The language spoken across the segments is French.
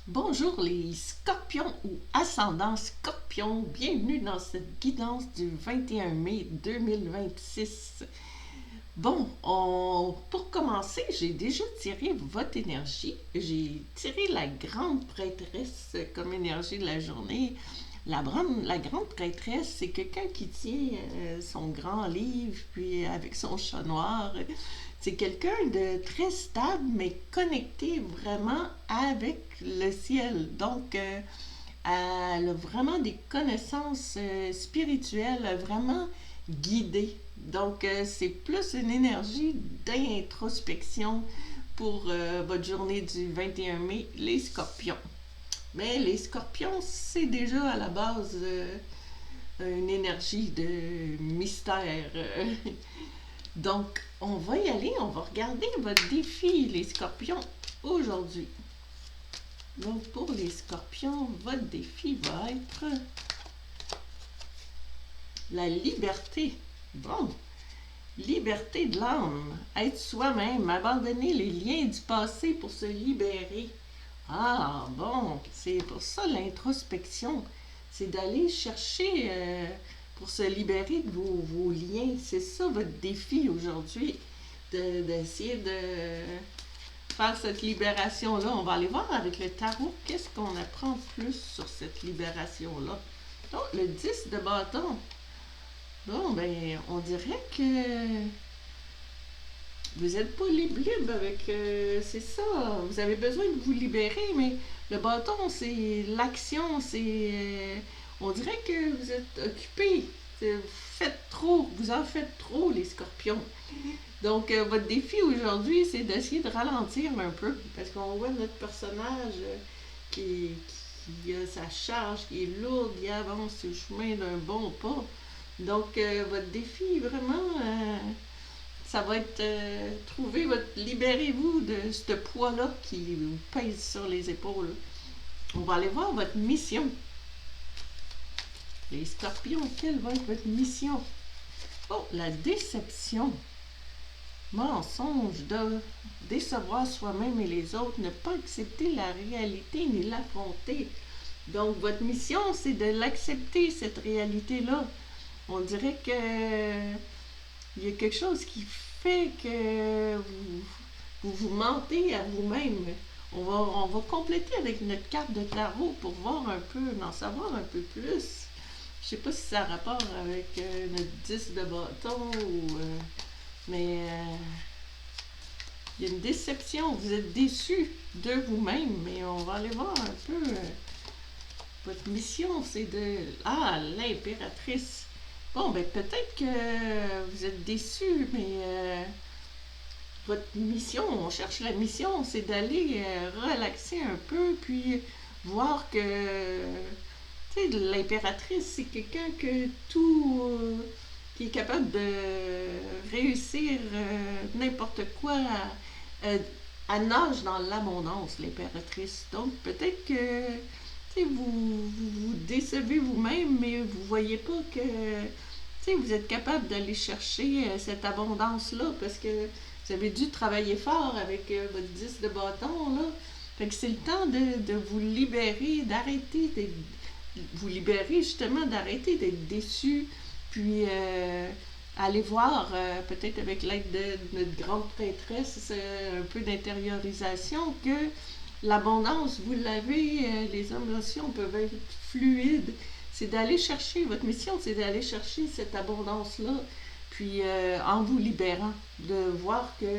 Bonjour les scorpions ou ascendants scorpions, bienvenue dans cette guidance du 21 mai 2026. Pour commencer, j'ai déjà tiré votre énergie. J'ai tiré la grande prêtresse comme énergie de la journée. La grande prêtresse, c'est quelqu'un qui tient son grand livre, puis avec son chat noir. C'est quelqu'un de très stable, mais connecté vraiment avec le ciel. Donc, elle a vraiment des connaissances spirituelles, vraiment guidées. Donc, c'est plus une énergie d'introspection pour votre journée du 21 mai, les scorpions. Mais les scorpions, c'est déjà à la base une énergie de mystère. Donc, on va y aller, on va regarder votre défi, les scorpions, aujourd'hui. Donc, pour les scorpions, votre défi va être la liberté. Bon, liberté de l'âme, être soi-même, abandonner les liens du passé pour se libérer. Ah, bon, c'est pour ça l'introspection, c'est d'aller chercher pour se libérer de vos liens. C'est ça votre défi aujourd'hui, d'essayer de faire cette libération-là. On va aller voir avec le tarot qu'est-ce qu'on apprend plus sur cette libération-là. Donc, le 10 de bâton. Bon, ben, on dirait que vous n'êtes pas libre avec. C'est ça. Vous avez besoin de vous libérer, mais le bâton, c'est l'action. On dirait que vous êtes occupé. Vous faites trop. Vous en faites trop, les scorpions. Donc, votre défi aujourd'hui, c'est d'essayer de ralentir un peu. Parce qu'on voit notre personnage qui a sa charge, qui est lourde, qui avance sur le chemin d'un bon pas. Donc, votre défi, vraiment, ça va être libérez-vous de ce poids-là qui vous pèse sur les épaules. On va aller voir votre mission. Les scorpions, quelle va être votre mission? Oh, la déception. Mensonge de décevoir soi-même et les autres, ne pas accepter la réalité ni l'affronter. Donc, votre mission, c'est de l'accepter, cette réalité-là. On dirait que il y a quelque chose qui fait que vous mentez à vous-même. On va compléter avec notre carte de tarot pour voir un peu, en savoir un peu plus. Je sais pas si ça a rapport avec notre 10 de bâton mais il y a une déception. Vous êtes déçu de vous-même, mais on va aller voir un peu. Votre mission, c'est de... Ah, l'impératrice. Bon, ben peut-être que vous êtes déçu, mais votre mission, on cherche la mission, c'est d'aller relaxer un peu, puis voir que, tu sais, l'impératrice, c'est quelqu'un que qui est capable de réussir n'importe quoi. Euh, elle nage dans l'abondance, l'impératrice. Donc, peut-être que vous décevez vous-même, mais vous voyez pas que vous êtes capable d'aller chercher cette abondance-là parce que vous avez dû travailler fort avec votre 10 de bâton. Là. Fait que c'est le temps de vous libérer, d'arrêter d'être. Vous libérer justement, d'arrêter d'être déçu, puis aller voir, peut-être avec l'aide de notre grande prêtresse, un peu d'intériorisation, que l'abondance, vous l'avez, les émotions peuvent être fluides. C'est d'aller chercher, votre mission, c'est d'aller chercher cette abondance-là, puis en vous libérant, de voir que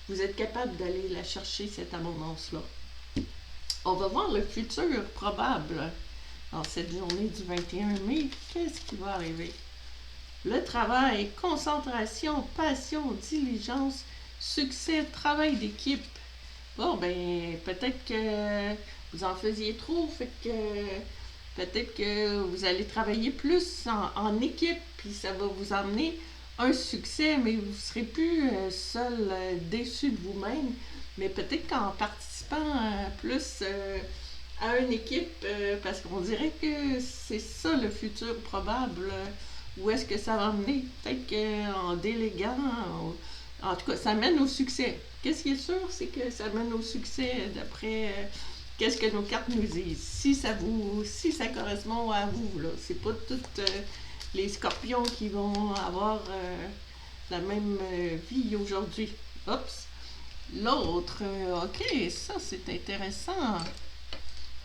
vous êtes capable d'aller la chercher, cette abondance-là. On va voir le futur probable dans cette journée du 21 mai. Qu'est-ce qui va arriver? Le travail, concentration, passion, diligence, succès, travail d'équipe. Bon, ben, peut-être que vous en faisiez trop, fait que peut-être que vous allez travailler plus en équipe, puis ça va vous emmener un succès, mais vous ne serez plus seul, déçu de vous-même. Mais peut-être qu'en participant plus à une équipe, parce qu'on dirait que c'est ça le futur probable. Où est-ce que ça va mener? Peut-être qu'en déléguant, en tout cas, ça mène au succès. Qu'est-ce qui est sûr, c'est que ça mène au succès d'après qu'est-ce que nos cartes nous disent. Si ça correspond à vous, là. C'est pas toutes les scorpions qui vont avoir la même vie aujourd'hui. Oups. L'autre, ok, ça c'est intéressant.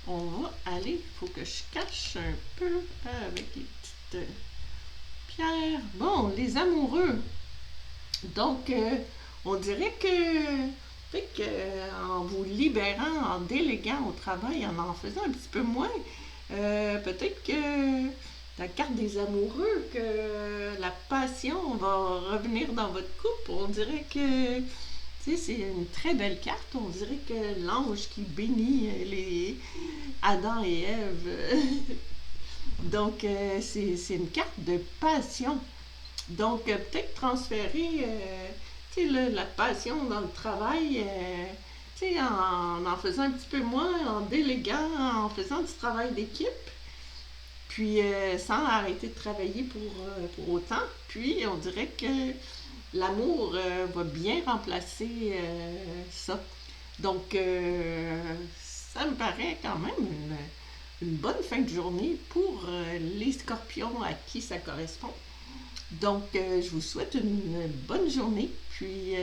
On va aller, il faut que je cache un peu avec les petites pierres. Bon, les amoureux. Donc, on dirait en vous libérant, en déléguant au travail, en faisant un petit peu moins, peut-être que la carte des amoureux, que la passion va revenir dans votre couple. On dirait que c'est une très belle carte. On dirait que l'ange qui bénit les Adam et Ève. Donc, c'est une carte de passion. Donc, peut-être transférer la passion dans le travail, en faisant un petit peu moins, en déléguant, en faisant du travail d'équipe, puis sans arrêter de travailler pour autant. Puis, on dirait que l'amour va bien remplacer ça. Donc, ça me paraît quand même une bonne fin de journée pour les scorpions à qui ça correspond. Donc, je vous souhaite une bonne journée, puis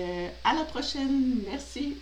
à la prochaine. Merci.